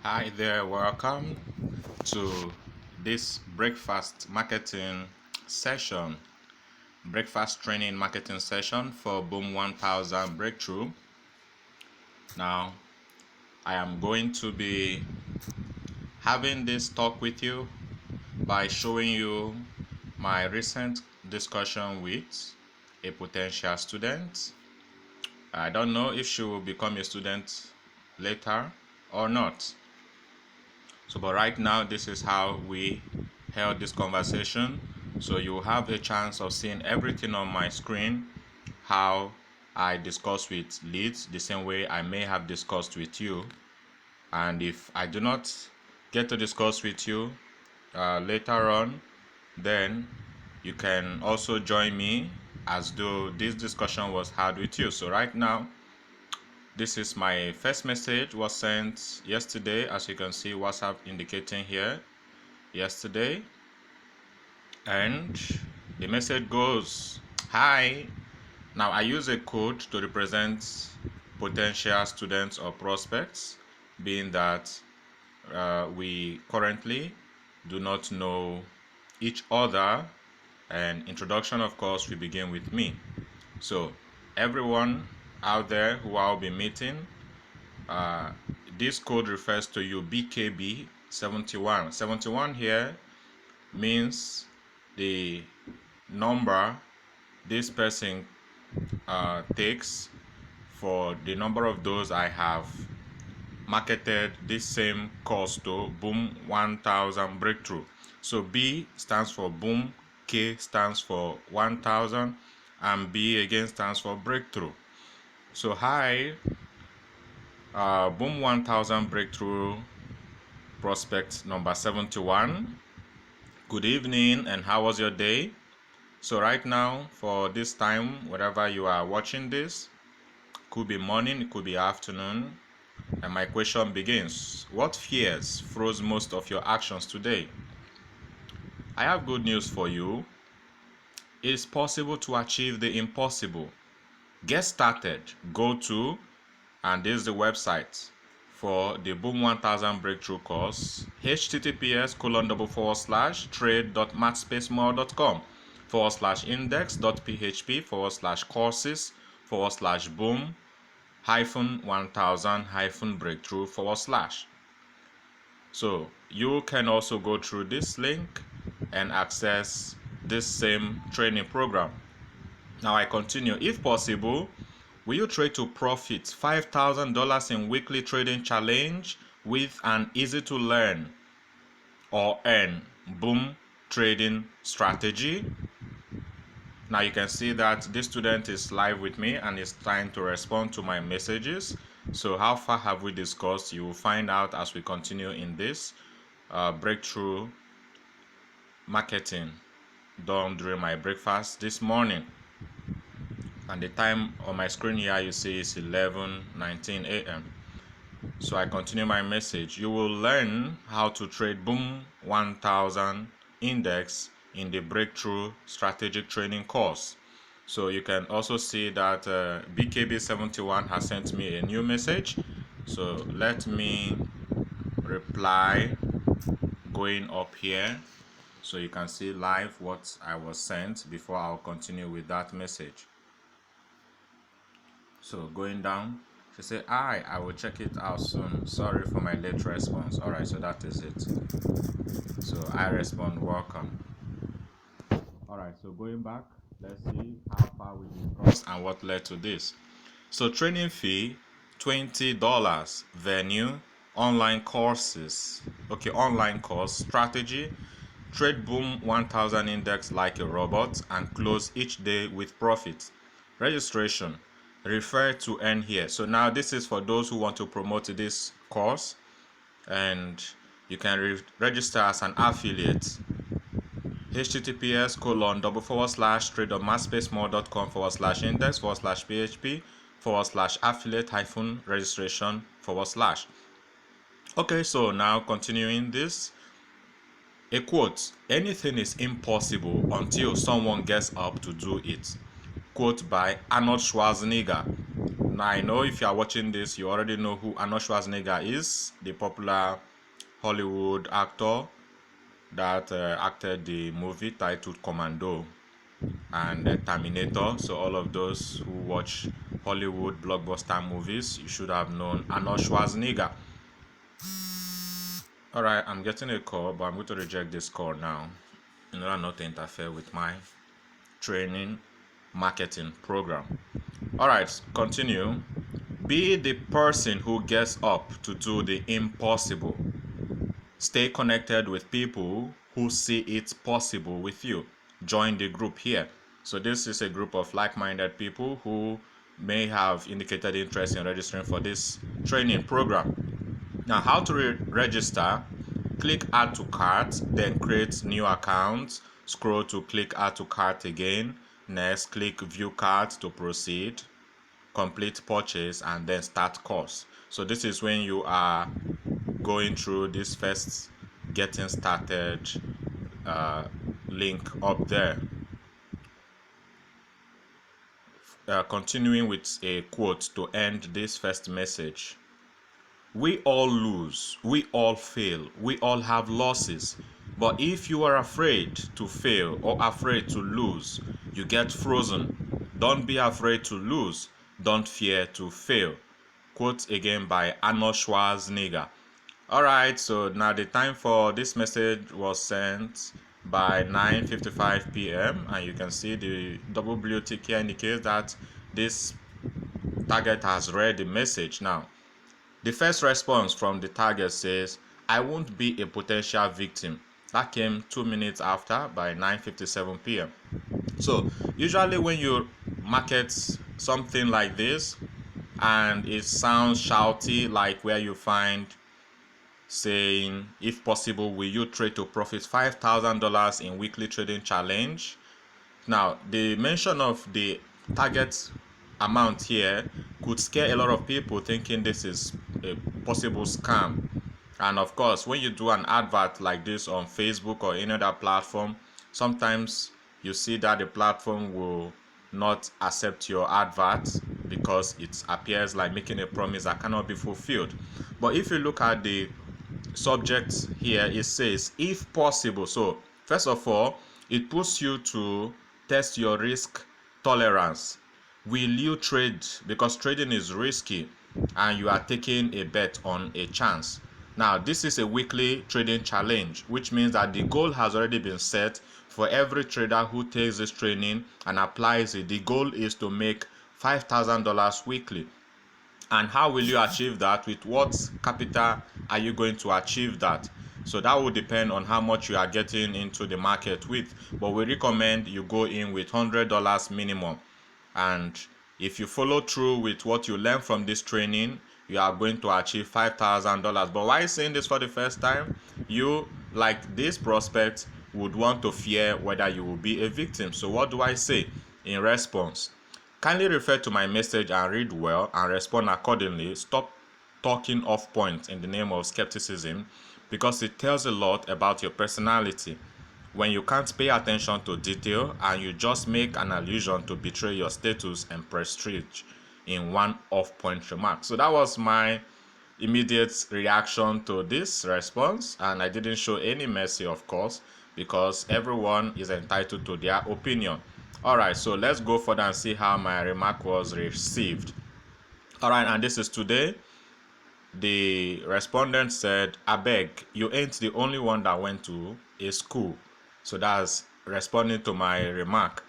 Hi there, welcome to this breakfast marketing session, breakfast training marketing session for Boom 1000 Breakthrough. Now, I am going to be having this talk with you by showing you my recent discussion with a potential student. I don't know if she will become a student later or not. But right now, this is how we held this conversation. So you have a chance of seeing everything on my screen, how I discuss with leads, the same way I may have discussed with you. And if I do not get to discuss with you later on, then you can also join me as though this discussion was had with you. So right now, this is my first message, was sent yesterday. As you can see, WhatsApp indicating here yesterday, and the message goes, hi. Now I use a code to represent potential students or prospects, being that we currently do not know each other, and introduction, of course, we begin with me. So everyone out there who I'll be meeting, this code refers to you, BKB 71. 71 here means the number this person takes for the number of those I have marketed this same course to, Boom 1000 Breakthrough. So B stands for Boom, K stands for 1000, and B again stands for Breakthrough. So hi, Boom 1000 Breakthrough prospect number 71. Good evening, and how was your day? So right now, for this time, wherever you are watching this, could be morning, it could be afternoon, and my question begins: what fears froze most of your actions today? I have good news for you. It is possible to achieve the impossible. Get started. Go to, and this is the website for the Boom 1000 Breakthrough course, https://trade.maxspacemoore.com/index.php/courses/boom-1000-breakthrough/. So you can also go through this link and access this same training program. Now I continue. If possible, will you trade to profit $5,000 in weekly trading challenge with an easy to learn or earn boom trading strategy? Now you can see that this student is live with me and is trying to respond to my messages. So how far have we discussed? You will find out as we continue in this breakthrough marketing done during my breakfast this morning. And the time on my screen here you see is 11:19 a.m. So I continue my message. You will learn how to trade Boom 1000 index in the Breakthrough Strategic Training course. So you can also see that BKB71 has sent me a new message. So let me reply going up here so you can see live what I was sent before I'll continue with that message. So going down, she said, I will check it out soon. Sorry for my late response. All right, so that is it. So I respond, welcome. All right, so going back, let's see how far we discussed and what led to this. So training fee, $20. Venue, online courses. Okay, online course, strategy. Trade Boom 1000 index like a robot and close each day with profit. Registration, refer to earn here. So now this is for those who want to promote this course, and you can register as an affiliate. https://trade.maxspacemoore.com/index/PHP/affiliate-registration/. Okay, so now continuing this. A quote: anything is impossible until someone gets up to do it. Quote by Arnold Schwarzenegger. Now, I know if you are watching this, you already know who Arnold Schwarzenegger is, the popular Hollywood actor that acted the movie titled Commando and Terminator. So all of those who watch Hollywood blockbuster movies, you should have known Arnold Schwarzenegger. Alright, I'm getting a call, but I'm going to reject this call now in order not to interfere with my training marketing program. Alright, continue. Be the person who gets up to do the impossible. Stay connected with people who see it possible with you. Join the group here. So this is a group of like-minded people who may have indicated interest in registering for this training program. Now, how to register? Click add to cart, then create new account. Scroll to click add to cart again. Next, click view cart to proceed. Complete purchase and then start course. So this is when you are going through this first getting started link up there. Continuing with a quote to end this first message. We all lose, we all fail, we all have losses. But if you are afraid to fail or afraid to lose, you get frozen. Don't be afraid to lose, don't fear to fail. Quote again by Arnold Schwarzenegger. Alright, so now the time for this message was sent by 9:55 p.m. and you can see the double blue tick here indicates that this target has read the message. Now, the first response from the target says, I won't be a potential victim. That came 2 minutes after by 9:57 p.m. So usually when you market something like this and it sounds shouty, like where you find saying, if possible, will you trade to profit $5,000 in weekly trading challenge? Now, the mention of the target amount here could scare a lot of people thinking this is a possible scam. And of course, when you do an advert like this on Facebook or any other platform, sometimes you see that the platform will not accept your advert because it appears like making a promise that cannot be fulfilled. But if you look at the subject here, it says if possible. So first of all, it puts you to test your risk tolerance. Will you trade? Because trading is risky and you are taking a bet on a chance. Now, this is a weekly trading challenge, which means that the goal has already been set for every trader who takes this training and applies it. The goal is to make $5,000 weekly. And how will you achieve that? With what capital are you going to achieve that? So that will depend on how much you are getting into the market with. But we recommend you go in with $100 minimum. And if you follow through with what you learn from this training, you are going to achieve $5,000. But why saying this for the first time? You, like this prospect, would want to fear whether you will be a victim. So what do I say in response? Kindly refer to my message and read well and respond accordingly. Stop talking off point in the name of skepticism, because it tells a lot about your personality. When you can't pay attention to detail and you just make an allusion to betray your status and prestige in one off-point remark. So that was my immediate reaction to this response, and I didn't show any mercy, of course, because everyone is entitled to their opinion. Alright, so let's go further and see how my remark was received. Alright, and this is today. The respondent said, abeg, you ain't the only one that went to a school. So that's responding to my remark.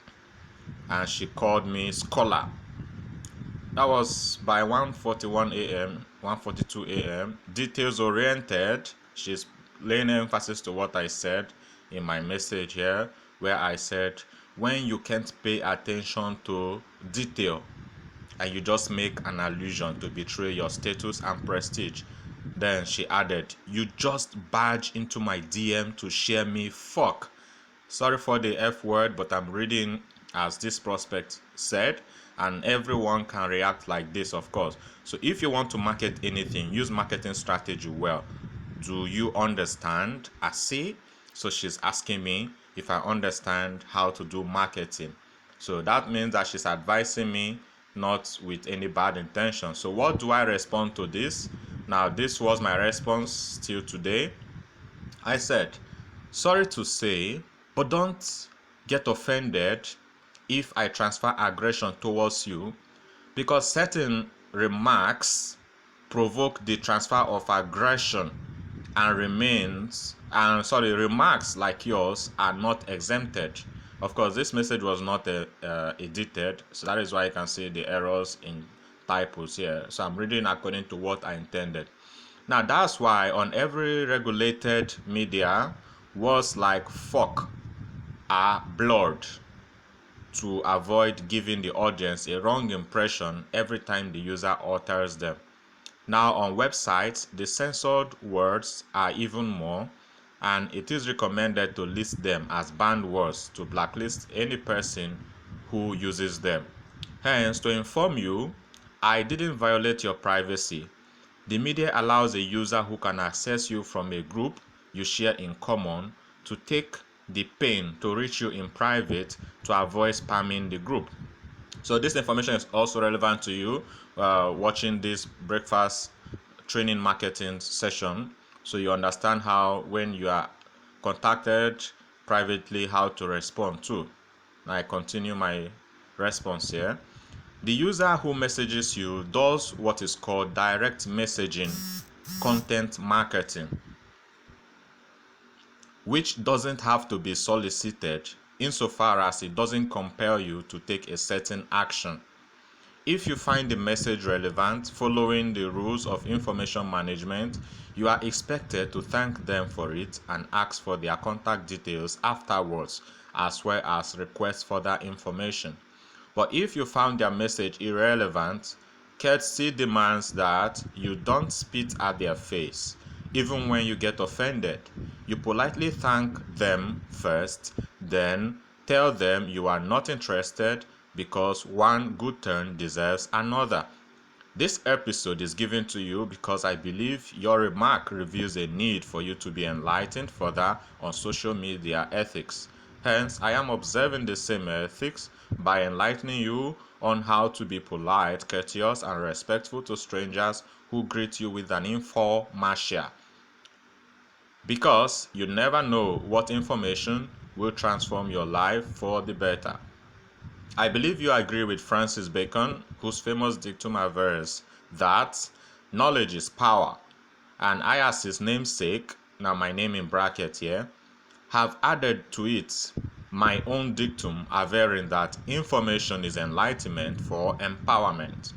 And she called me scholar. That was by 1:41 a.m., 1:42 a.m. Details oriented. She's laying emphasis to what I said in my message here, where I said, when you can't pay attention to detail and you just make an allusion to betray your status and prestige. Then she added, you just barge into my DM to share me fuck. Sorry for the F word, but I'm reading as this prospect said, and everyone can react like this, of course. So if you want to market anything, use marketing strategy well. Do you understand? I see. So she's asking me if I understand how to do marketing. So that means that she's advising me not with any bad intention. So what do I respond to this? Now, this was my response till today. I said, sorry to say, but don't get offended if I transfer aggression towards you, because certain remarks provoke the transfer of aggression and remarks like yours are not exempted. Of course, this message was not edited, so that is why you can see the errors in typos here. So I'm reading according to what I intended. Now that's why on every regulated media, words like fuck are blurred to avoid giving the audience a wrong impression every time the user utters them. Now on websites, the censored words are even more, and it is recommended to list them as banned words to blacklist any person who uses them. Hence, to inform you, I didn't violate your privacy. The media allows a user who can access you from a group you share in common to take the pain to reach you in private to avoid spamming the group. So this information is also relevant to you watching this breakfast training marketing session, so you understand how when you are contacted privately how to respond to. Now I continue my response here. The user who messages you does what is called direct messaging content marketing, which doesn't have to be solicited insofar as it doesn't compel you to take a certain action. If you find the message relevant following the rules of information management, you are expected to thank them for it and ask for their contact details afterwards, as well as request further information. But if you found their message irrelevant, courtesy demands that you don't spit at their face. Even when you get offended, you politely thank them first, then tell them you are not interested because one good turn deserves another. This episode is given to you because I believe your remark reveals a need for you to be enlightened further on social media ethics. Hence, I am observing the same ethics by enlightening you on how to be polite, courteous, and respectful to strangers who greet you with an infomercial. Because you never know what information will transform your life for the better. I believe you agree with Francis Bacon, whose famous dictum avers that knowledge is power, and I, as his namesake, now my name in bracket here, have added to it my own dictum averring that information is enlightenment for empowerment.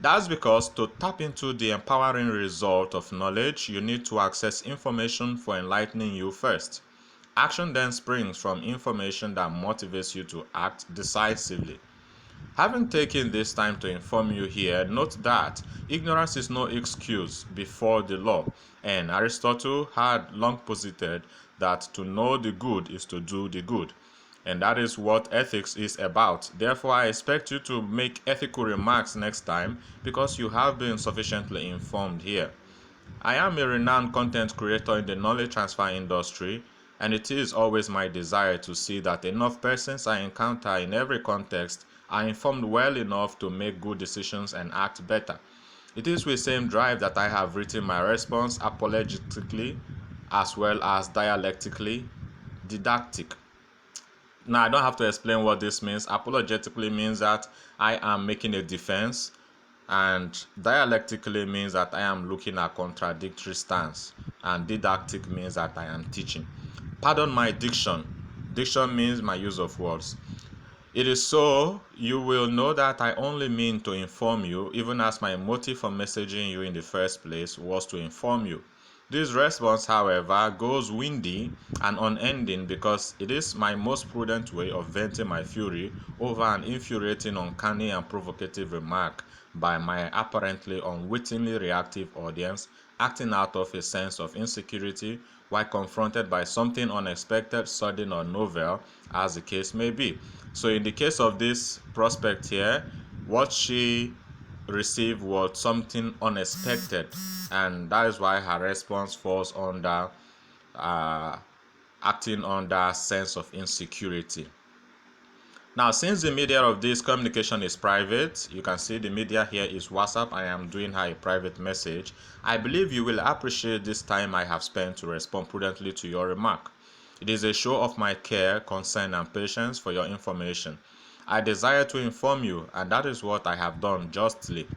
That's because to tap into the empowering result of knowledge, you need to access information for enlightening you first. Action then springs from information that motivates you to act decisively. Having taken this time to inform you here, note that ignorance is no excuse before the law, and Aristotle had long posited that to know the good is to do the good. And that is what ethics is about. Therefore, I expect you to make ethical remarks next time because you have been sufficiently informed here. I am a renowned content creator in the knowledge transfer industry, and it is always my desire to see that enough persons I encounter in every context are informed well enough to make good decisions and act better. It is with the same drive that I have written my response apologetically as well as dialectically didactic. Now, I don't have to explain what this means. Apologetically means that I am making a defense, and dialectically means that I am looking at contradictory stance, and didactic means that I am teaching. Pardon my diction. Diction means my use of words. It is so you will know that I only mean to inform you, even as my motive for messaging you in the first place was to inform you. This response, however, goes windy and unending because it is my most prudent way of venting my fury over an infuriating, uncanny, and provocative remark by my apparently unwittingly reactive audience acting out of a sense of insecurity while confronted by something unexpected, sudden, or novel, as the case may be. So in the case of this prospect here, what she received was something unexpected, and that is why her response falls under acting under sense of insecurity. Now, since the media of this communication is private, you can see the media here is WhatsApp. I am doing her a private message. I believe you will appreciate this time I have spent to respond prudently to your remark. It is a show of my care, concern, and patience for your information. I desire to inform you, and that is what I have done justly.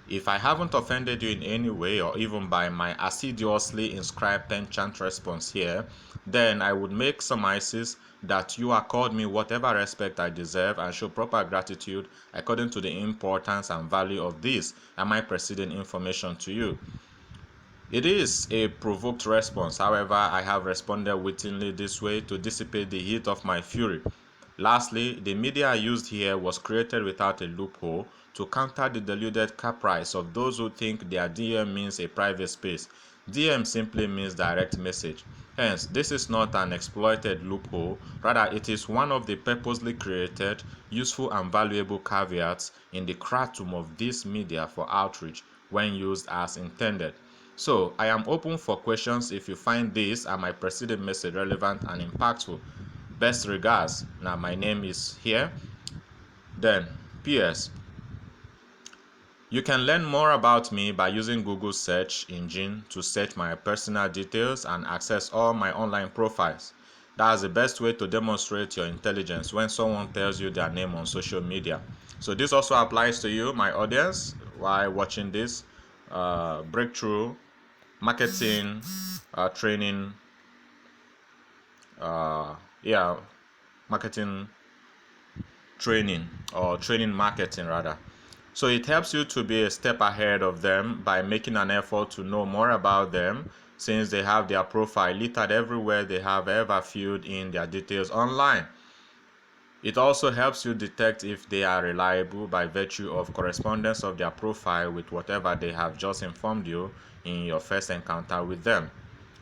If I haven't offended you in any way, or even by my assiduously inscribed penchant response here, then I would make surmises that you accord me whatever respect I deserve and show proper gratitude according to the importance and value of this and my preceding information to you. It is a provoked response. However, I have responded wittingly this way to dissipate the heat of my fury. Lastly, the media I used here was created without a loophole to counter the deluded caprice of those who think their DM means a private space. DM simply means direct message. Hence, this is not an exploited loophole, rather it is one of the purposely created, useful and valuable caveats in the kratom of this media for outreach when used as intended. So, I am open for questions if you find this and my preceding message relevant and impactful. Best regards. Now, my name is here. Then, PS. You can learn more about me by using Google search engine to search my personal details and access all my online profiles. That's the best way to demonstrate your intelligence when someone tells you their name on social media. So this also applies to you, my audience, while watching this breakthrough marketing training, uh, yeah, marketing training or training marketing rather. So it helps you to be a step ahead of them by making an effort to know more about them since they have their profile littered everywhere they have ever filled in their details online. It also helps you detect if they are reliable by virtue of correspondence of their profile with whatever they have just informed you in your first encounter with them.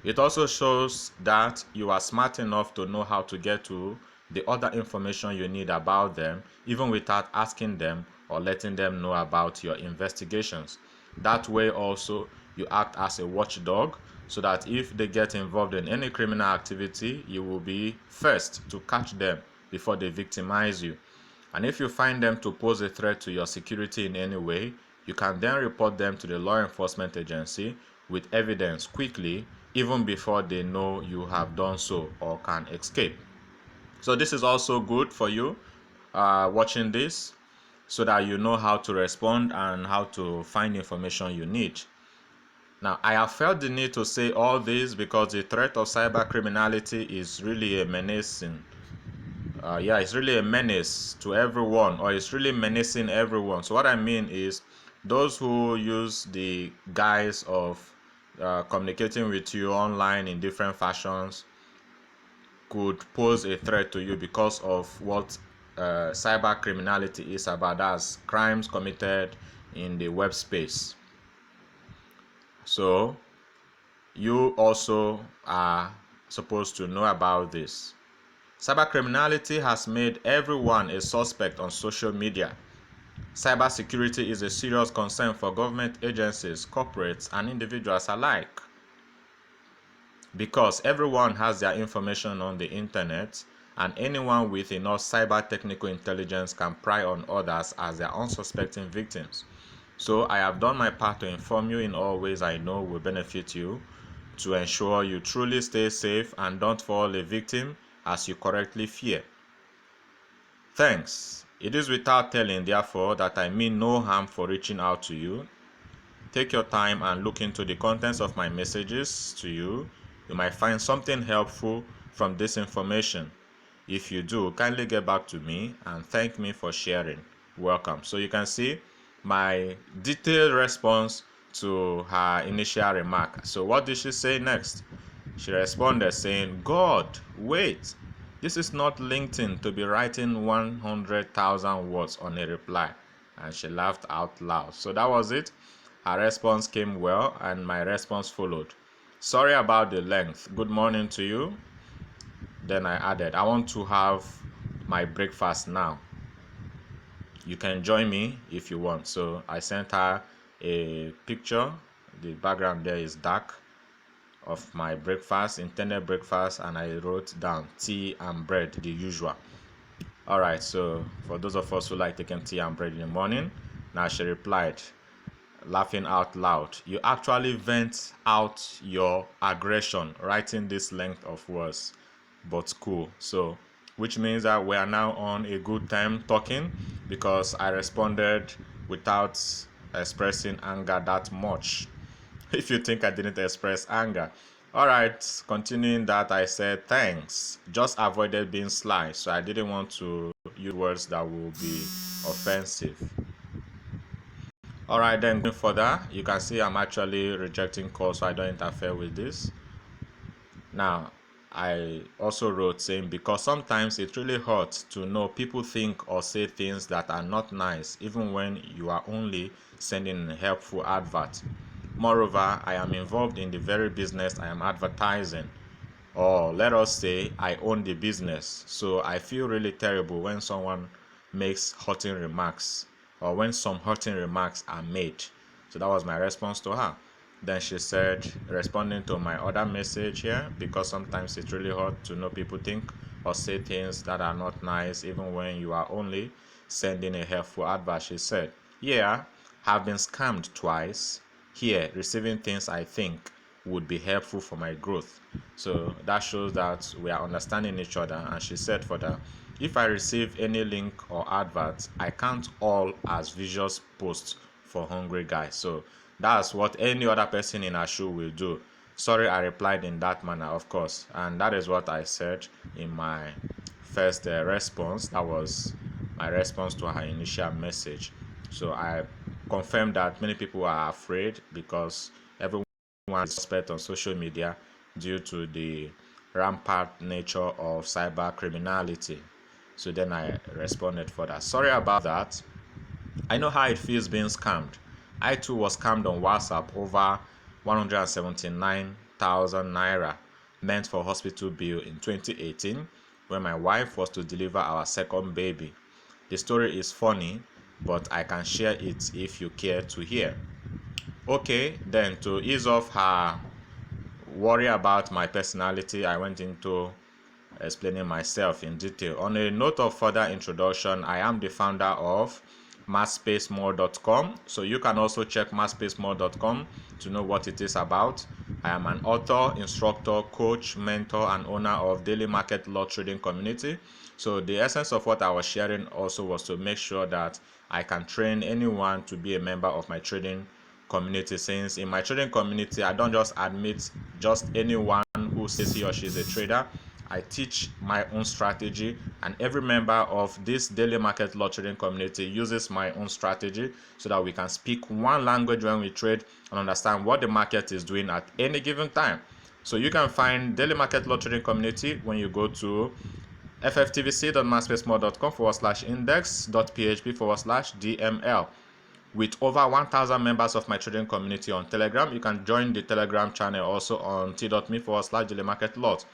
It also shows that you are smart enough to know how to get to the other information you need about them, even without asking them or letting them know about your investigations. That way also, you act as a watchdog so that if they get involved in any criminal activity, you will be first to catch them before they victimize you. And if you find them to pose a threat to your security in any way, you can then report them to the law enforcement agency with evidence quickly, even before they know you have done so or can escape. So this is also good for you watching this so that you know how to respond and how to find information you need. Now, I have felt the need to say all this because the threat of cyber criminality is really a menacing. It's really a menace to everyone, or it's really menacing everyone. So what I mean is those who use the guise of communicating with you online in different fashions could pose a threat to you because of what cyber criminality is about. That's crimes committed in the web space. So you also are supposed to know about this. Cybercriminality has made everyone a suspect on social media. Cybersecurity is a serious concern for government agencies, corporates, and individuals alike. Because everyone has their information on the internet, and anyone with enough cyber technical intelligence can pry on others as their unsuspecting victims. So I have done my part to inform you in all ways I know will benefit you, to ensure you truly stay safe and don't fall a victim as you correctly fear. Thanks. It is without telling, therefore, that I mean no harm for reaching out to you. Take your time and look into the contents of my messages to you. You might find something helpful from this information. If you do, kindly get back to me and thank me for sharing. Welcome. So you can see my detailed response to her initial remark. So what did she say next? She responded saying, God, wait. This is not LinkedIn to be writing 100,000 words on a reply. And she laughed out loud. So that was it. Her response came well and my response followed. Sorry about the length. Good morning to you. Then I added, I want to have my breakfast now. You can join me if you want. So I sent her a picture. The background there is dark, of my breakfast, intended breakfast, and I wrote down tea and bread, the usual. All right, so for those of us who like taking tea and bread in the morning, now she replied, laughing out loud, you actually vent out your aggression writing this length of words, but cool. So which means that we are now on a good time talking, because I responded without expressing anger that much. If you think I didn't express anger. All right, continuing that, I said thanks. Just avoided being sly, so I didn't want to use words that will be offensive. All right, then going further, you can see I'm actually rejecting calls, so I don't interfere with this. Now, I also wrote saying, because sometimes it really hurts to know people think or say things that are not nice, even when you are only sending a helpful advert. Moreover, I am involved in the very business I am advertising. Or let us say I own the business. So I feel really terrible when someone makes hurting remarks, or when some hurting remarks are made. So that was my response to her. Then she said, responding to my other message here, because sometimes it's really hard to know people think or say things that are not nice, even when you are only sending a helpful advice. She said, yeah, have been scammed twice. Here, receiving things I think would be helpful for my growth. So that shows that we are understanding each other. And she said further, if I receive any link or advert, I count all as visual posts for hungry guys. So that's what any other person in her shoe will do. Sorry, I replied in that manner, of course. And that is what I said in my first response. That was my response to her initial message. So I confirmed that many people are afraid, because everyone is suspect on social media due to the rampant nature of cyber criminality. So then I responded for that. Sorry about that. I know how it feels being scammed. I too was scammed on WhatsApp over 179,000 naira meant for hospital bill in 2018, when my wife was to deliver our second baby. The story is funny, but I can share it if you care to hear. Okay, then to ease off her worry about my personality, I went into explaining myself in detail. On a note of further introduction, I am the founder of mathspacemore.com. So you can also check mathspacemore.com to know what it is about. I am an author, instructor, coach, mentor, and owner of Daily Market Lot Trading Community. So the essence of what I was sharing also was to make sure that I can train anyone to be a member of my trading community, since in my trading community I don't just admit just anyone who says he or she is a trader. I teach my own strategy, and every member of this daily market lot trading community uses my own strategy, so that we can speak one language when we trade and understand what the market is doing at any given time. So you can find daily market lot trading community when you go to fftvc.mathspacemore.com/index.php/DML. With over 1,000 members of my trading community on Telegram, you can join the Telegram channel also on t.me/dailymarketlot.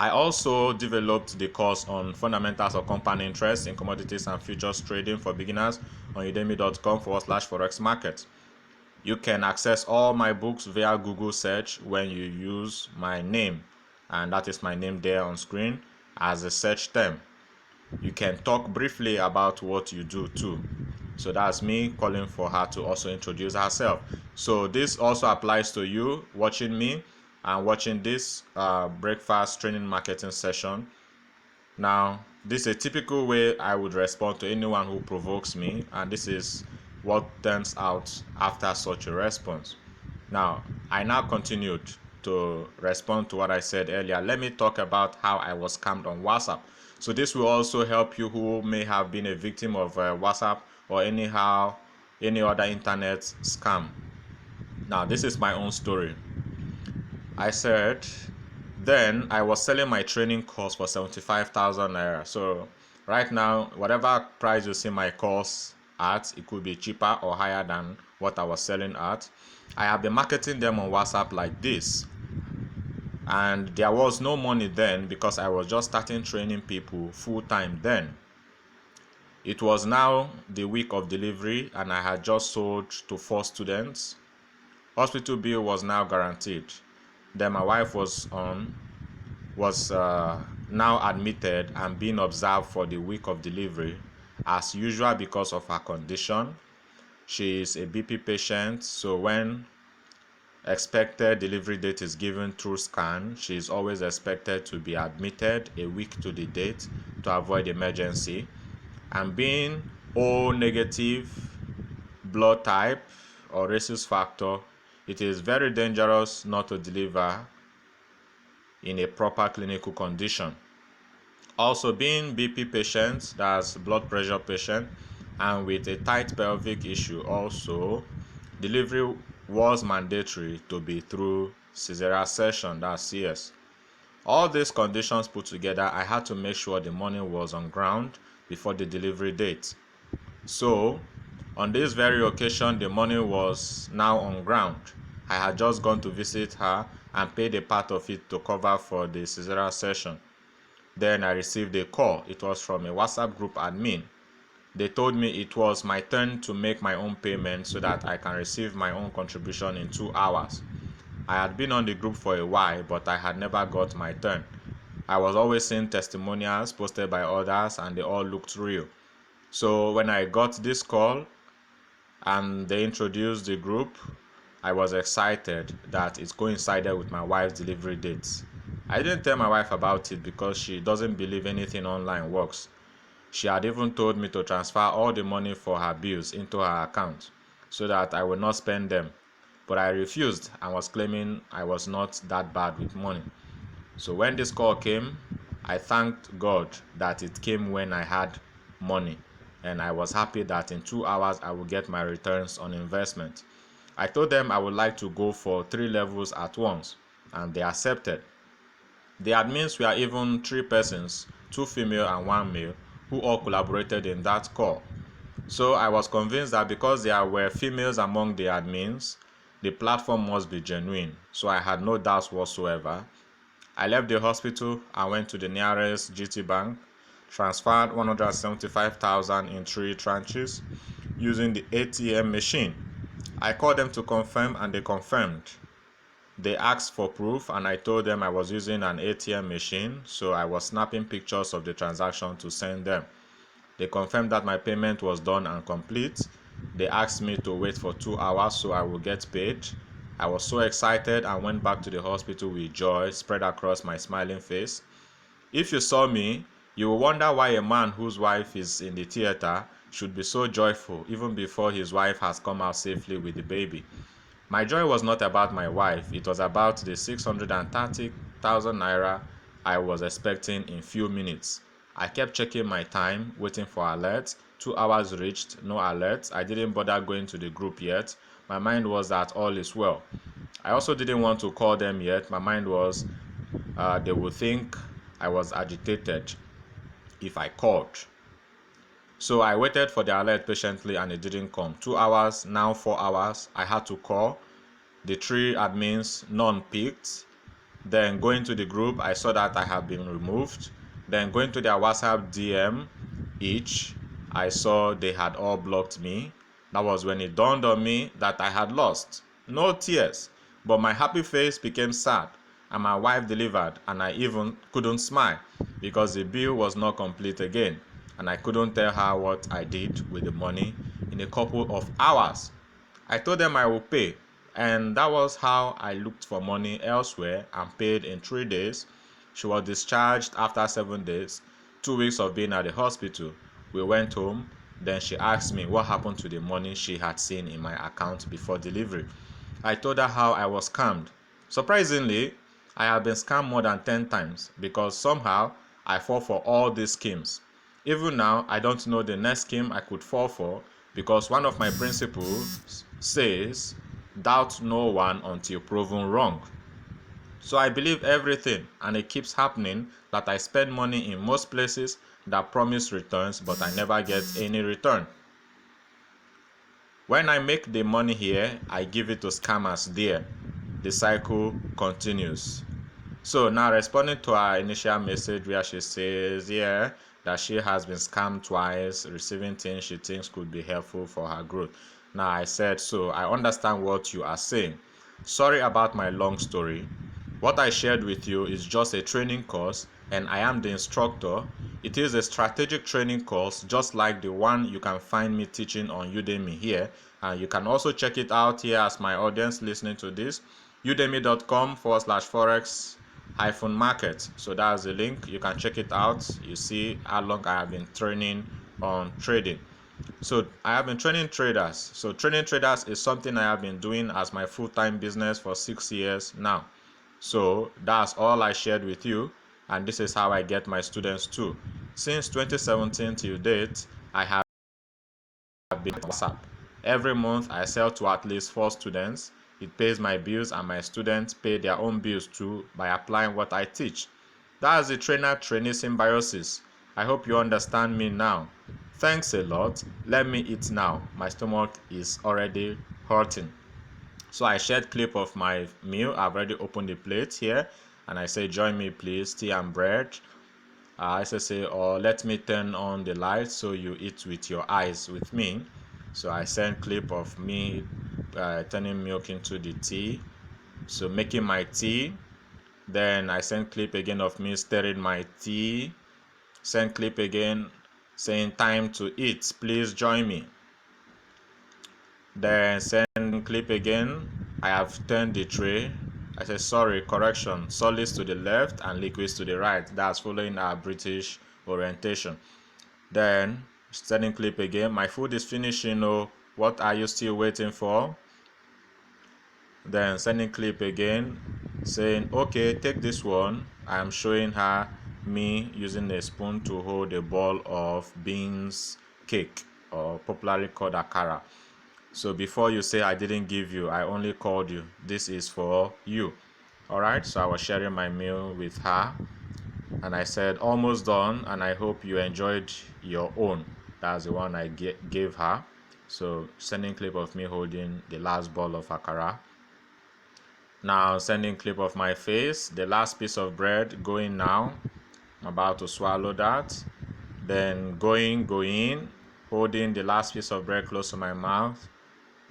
I also developed the course on fundamentals of compound interest in commodities and futures trading for beginners on udemy.com/forex market. You can access all my books via Google search when you use my name, and that is my name there on screen as a search term. You can talk briefly about what you do too. So that's me calling for her to also introduce herself. So this also applies to you watching me and watching this breakfast training marketing session. Now, this is a typical way I would respond to anyone who provokes me, and this is what turns out after such a response. Now, I now continued to respond to what I said earlier. Let me talk about how I was scammed on WhatsApp. So this will also help you who may have been a victim of WhatsApp or any other internet scam. Now, this is my own story. I said, then I was selling my training course for 75,000 naira. So right now, whatever price you see my course at, it could be cheaper or higher than what I was selling at. I have been marketing them on WhatsApp like this, and there was no money then, because I was just starting training people full time then. It was now the week of delivery, and I had just sold to 4 students. Hospital bill was now guaranteed. Then my wife was now admitted and being observed for the week of delivery, as usual because of her condition. She is a BP patient, so when expected delivery date is given through scan, she is always expected to be admitted a week to the date to avoid emergency. And being O negative blood type or rhesus factor, it is very dangerous not to deliver in a proper clinical condition. Also, being BP patient, that's blood pressure patient, and with a tight pelvic issue also, delivery was mandatory to be through cesarean section, that's CS. All these conditions put together, I had to make sure the money was on ground before the delivery date. So, on this very occasion, the money was now on ground. I had just gone to visit her and paid a part of it to cover for the cesarean session. Then I received a call. It was from a WhatsApp group admin. They told me it was my turn to make my own payment so that I can receive my own contribution in 2 hours. I had been on the group for a while, but I had never got my turn. I was always seeing testimonials posted by others and they all looked real. So when I got this call and they introduced the group, I was excited that it coincided with my wife's delivery dates. I didn't tell my wife about it because she doesn't believe anything online works. She had even told me to transfer all the money for her bills into her account so that I would not spend them. But I refused and was claiming I was not that bad with money. So when this call came, I thanked God that it came when I had money, and I was happy that in 2 hours I would get my returns on investment. I told them I would like to go for 3 levels at once, and they accepted. The admins were even 3 persons, 2 female and 1 male, who all collaborated in that call. So I was convinced that because there were females among the admins, the platform must be genuine. So I had no doubts whatsoever. I left the hospital and went to the nearest GT bank, transferred 175,000 in 3 tranches using the ATM machine. I called them to confirm and they confirmed. They asked for proof and I told them I was using an ATM machine, so I was snapping pictures of the transaction to send them. They confirmed that my payment was done and complete. They asked me to wait for 2 hours so I would get paid. I was so excited and went back to the hospital with joy spread across my smiling face. If you saw me, you will wonder why a man whose wife is in the theater should be so joyful even before his wife has come out safely with the baby. My joy was not about my wife, it was about the 630,000 naira I was expecting in few minutes. I kept checking my time, waiting for alerts. 2 hours reached, no alerts. I didn't bother going to the group yet. My mind was that all is well. I also didn't want to call them yet. My mind was they would think I was agitated if I called. So I waited for the alert patiently and it didn't come. 2 hours, now 4 hours. I had to call. The 3 admins, none picked. Then going to the group, I saw that I had been removed. Then going to their WhatsApp DM each, I saw they had all blocked me. That was when it dawned on me that I had lost. No tears, but my happy face became sad and my wife delivered and I even couldn't smile because the bill was not complete again and I couldn't tell her what I did with the money in a couple of hours. I told them I would pay, and that was how I looked for money elsewhere and paid in 3 days. She was discharged after 7 days, 2 weeks of being at the hospital. We went home, then she asked me what happened to the money she had seen in my account before delivery. I told her how I was scammed. Surprisingly, I have been scammed more than 10 times because somehow I fall for all these schemes. Even now, I don't know the next scheme I could fall for because one of my principles says, doubt no one until proven wrong. So I believe everything and it keeps happening that I spend money in most places that promise returns but I never get any return. When I make the money here, I give it to scammers there. The cycle continues. So now responding to her initial message where she says, that she has been scammed twice, receiving things she thinks could be helpful for her growth. Now I said, so I understand what you are saying. Sorry about my long story. What I shared with you is just a training course and I am the instructor. It is a strategic training course just like the one you can find me teaching on Udemy here, and you can also check it out here as my audience listening to this, udemy.com/forex-market. So that's the link. You can check it out. You see how long I have been training on trading. So I have been training traders. So training traders is something I have been doing as my full-time business for 6 years now. So that's all I shared with you, and this is how I get my students too. Since 2017 till date, I have been on WhatsApp. Every month I sell to at least 4 students. It pays my bills, and my students pay their own bills too by applying what I teach. That is the trainer-trainee symbiosis. I hope you understand me now. Thanks a lot. Let me eat now. My stomach is already hurting. So I shared clip of my meal. I've already opened the plate here, and I say, join me please, tea and bread. I say, or let me turn on the light so you eat with your eyes with me. So I send clip of me turning milk into the tea, so making my tea. Then I send clip again of me stirring my tea. Send clip again saying time to eat, please join me. Then send clip again. I have turned the tray. I say, sorry, correction, solids to the left and liquids to the right. That's following our British orientation. Then sending clip again. My food is finishing. Oh, what are you still waiting for? Then sending clip again saying, okay, take this one. I am showing her me using a spoon to hold a ball of beans cake, or popularly called akara. So before you say I didn't give you, I only called you. This is for you. All right, so I was sharing my meal with her, and I said, almost done, and I hope you enjoyed your own. That's the one I gave her. So sending clip of me holding the last ball of akara. Now sending clip of my face, the last piece of bread going now. I'm about to swallow that. Then going, holding the last piece of bread close to my mouth.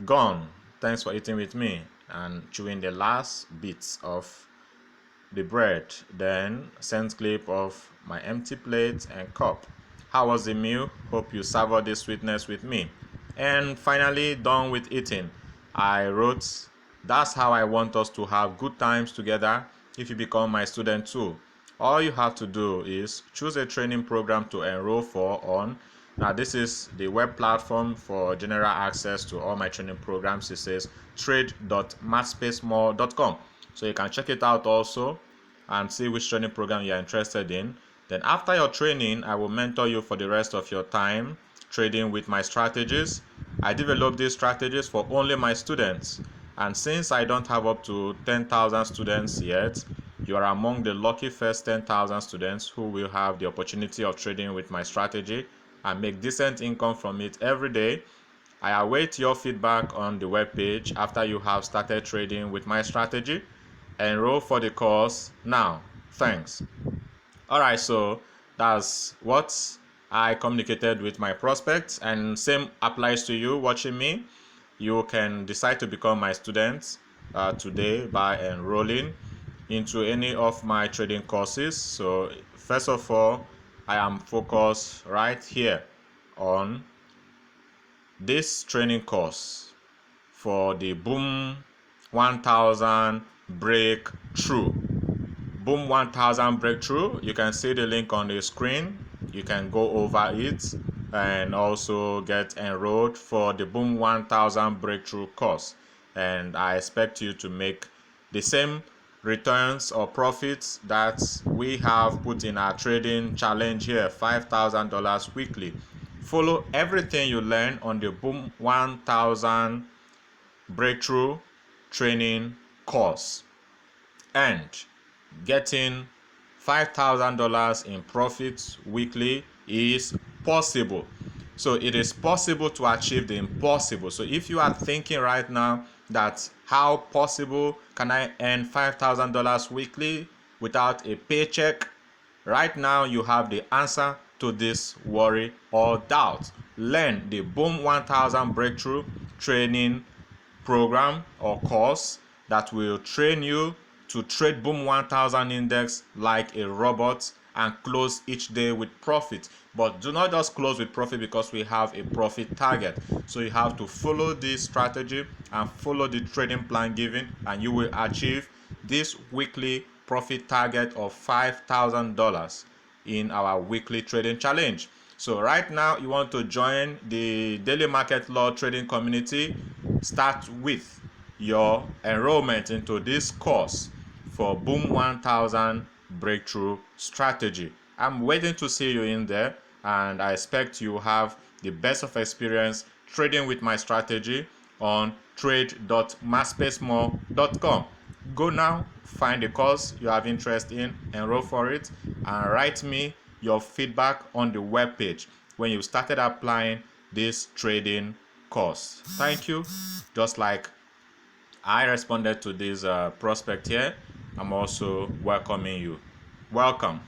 Gone. Thanks for eating with me. And chewing the last bits of the bread. Then send clip of my empty plate and cup. How was the meal? Hope you savored this sweetness with me. And finally, done with eating, I wrote, that's how I want us to have good times together if you become my student too. All you have to do is choose a training program to enroll for on. Now this is the web platform for general access to all my training programs. It says trade.mathspacemore.com. So you can check it out also and see which training program you're interested in. Then after your training, I will mentor you for the rest of your time trading with my strategies. I develop these strategies for only my students. And since I don't have up to 10,000 students yet, you are among the lucky first 10,000 students who will have the opportunity of trading with my strategy and make decent income from it every day. I await your feedback on the webpage after you have started trading with my strategy. Enroll for the course now. Thanks. Alright, so that's what I communicated with my prospects, and same applies to you watching me. You can decide to become my student today by enrolling into any of my trading courses. So first of all, I am focused right here on this training course for the Boom 1000 Breakthrough. Boom 1000 Breakthrough. You can see the link on the screen. You can go over it and also get enrolled for the Boom 1000 Breakthrough course. And I expect you to make the same returns or profits that we have put in our trading challenge here, $5,000 weekly. Follow everything you learn on the Boom 1000 Breakthrough training course, and getting $5,000 in profits weekly is possible. So it is possible to achieve the impossible. So if you are thinking right now that how possible can I earn $5,000 weekly without a paycheck, right now you have the answer to this worry or doubt. Learn the Boom 1000 Breakthrough training program or course that will train you to trade Boom 1000 index like a robot and close each day with profit. But do not just close with profit because we have a profit target. So you have to follow this strategy and follow the trading plan given, and you will achieve this weekly profit target of $5,000 in our weekly trading challenge. So right now you want to join the daily market law trading community. Start with your enrollment into this course for Boom 1000 breakthrough strategy. I'm waiting to see you in there, and I expect you have the best of experience trading with my strategy on trade.maspacemore.com. Go now, find the course you have interest in, enroll for it, and write me your feedback on the webpage when you started applying this trading course. Thank you. Just like I responded to this prospect here, I'm also welcoming you. Welcome.